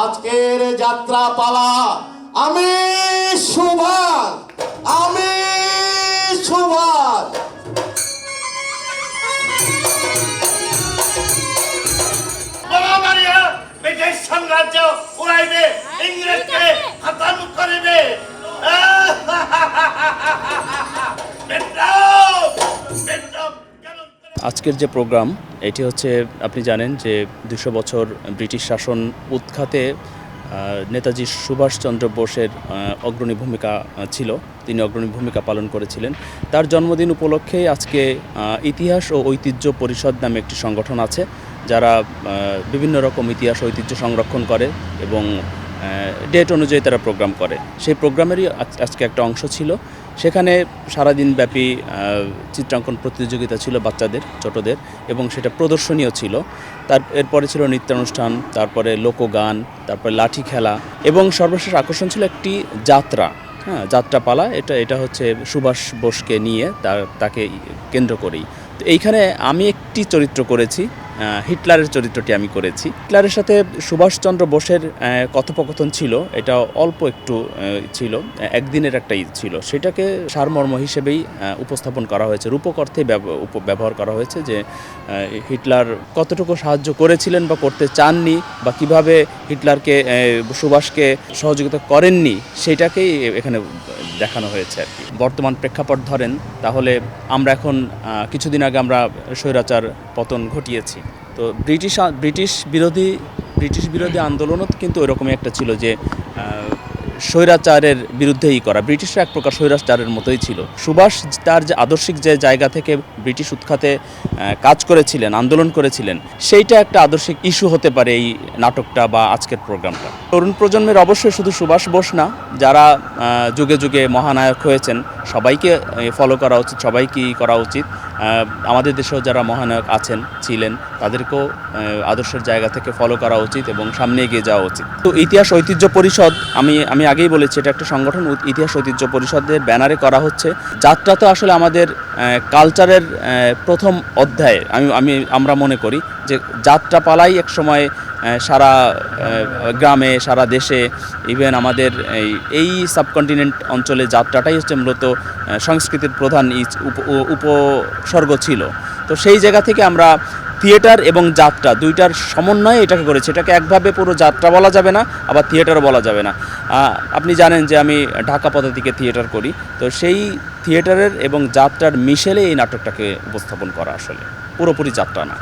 আজকের যাত্রা পালা আমি সুভাষ, আমি সুভাষ। ব্রিটিশ সাম্রাজ্য উড়াইবে, ইংরেজকে খতম করিবে। আজকের যে প্রোগ্রাম এটি হচ্ছে, আপনি জানেন যে 200 বছর ব্রিটিশ শাসন উৎখাতে নেতাজি সুভাষচন্দ্র বোসের অগ্রণী ভূমিকা ছিল, তিনি অগ্রণী ভূমিকা পালন করেছিলেন। তার জন্মদিন উপলক্ষে আজকে ইতিহাস ও ঐতিহ্য পরিষদ নামে একটি সংগঠন আছে, যারা বিভিন্ন রকম ইতিহাস ঐতিহ্য সংরক্ষণ করে এবং ডেট অনুযায়ী তারা প্রোগ্রাম করে। সেই প্রোগ্রামেরই আজকে একটা অংশ ছিল। সেখানে সারাদিন ব্যাপী চিত্রাঙ্কন প্রতিযোগিতা ছিল বাচ্চাদের, ছোটদের, এবং সেটা প্রদর্শনীয় ছিল। এরপরে ছিল নৃত্যানুষ্ঠান, তারপরে লোকগান, তারপরে লাঠি খেলা, এবং সর্বশেষ আকর্ষণ ছিল একটি যাত্রা, যাত্রাপালা। এটা হচ্ছে সুভাষ বোসকে নিয়ে, তাকে কেন্দ্র করেই। তো এইখানে আমি একটি চরিত্র করেছি, হিটলারের চরিত্রটি আমি করেছি। হিটলারের সাথে সুভাষচন্দ্র বোসের কথোপকথন ছিল, এটা অল্প একটু ছিল, একদিনের একটা ছিল। সেটাকে সারমর্ম হিসেবেই উপস্থাপন করা হয়েছে, রূপক অর্থে ব্যবহার করা হয়েছে, যে হিটলার কতটুকু সাহায্য করেছিলেন বা করতে চাননি, বা কিভাবে হিটলারকে সুভাষকে সহযোগিতা করেননি, সেটাকেই এখানে দেখানো হয়েছে আর কি। বর্তমান প্রেক্ষাপট ধরেন, তাহলে আমরা এখন কিছুদিন আগে আমরা স্বৈরাচার পতন ঘটিয়েছি। তো ব্রিটিশ বিরোধী আন্দোলনও কিন্তু ওইরকমই একটা ছিল, যে স্বৈরাচারের বিরুদ্ধেই করা। ব্রিটিশরা এক প্রকার স্বৈরাচারের মতোই ছিল। সুভাষ তার যে আদর্শিক যে জায়গা থেকে ব্রিটিশ উৎখাতে কাজ করেছিলেন, আন্দোলন করেছিলেন, সেইটা একটা আদর্শিক ইস্যু হতে পারে এই নাটকটা বা আজকের প্রোগ্রামটা। তরুণ প্রজন্মের অবশ্যই শুধু সুভাষ বোস না, যারা যুগে যুগে মহানায়ক হয়েছেন, সবাইকে ফলো করা উচিত, সবাইকেই করা উচিত। আমাদের দেশেও যারা মহানায়ক আছেন, ছিলেন, তাদেরকেও আদর্শের জায়গা থেকে ফলো করা উচিত এবং সামনে এগিয়ে যাওয়া উচিত। তো ইতিহাস ঐতিহ্য পরিষদ, আমি আগেই বলেছি, এটা একটা সংগঠন। ইতিহাস ঐতিহ্য পরিষদের ব্যানারে করা হচ্ছে। যাত্রা তো আসলে আমাদের কালচারের প্রথম অধ্যায়। আমরা মনে করি যে যাত্রাপালাই এক সময় সারা গ্রামে, সারা দেশে, ইভেন আমাদের এই সাবকন্টিনেন্ট অঞ্চলে যাত্রাটাই হচ্ছে মূলত সংস্কৃতির প্রধান উপসর্গ ছিল। তো সেই জায়গা থেকে আমরা থিয়েটার এবং যাত্রা দুইটার সমন্বয়ে এটাকে করেছি। এটাকে একভাবে পুরো যাত্রা বলা যাবে না, আবার থিয়েটারও বলা যাবে না। আপনি জানেন যে আমি ঢাকা পদ্ধতিকে থিয়েটার করি। তো সেই থিয়েটারের এবং যাত্রার মিশেলে এই নাটকটাকে উপস্থাপন করা, আসলে পুরোপুরি যাত্রা না।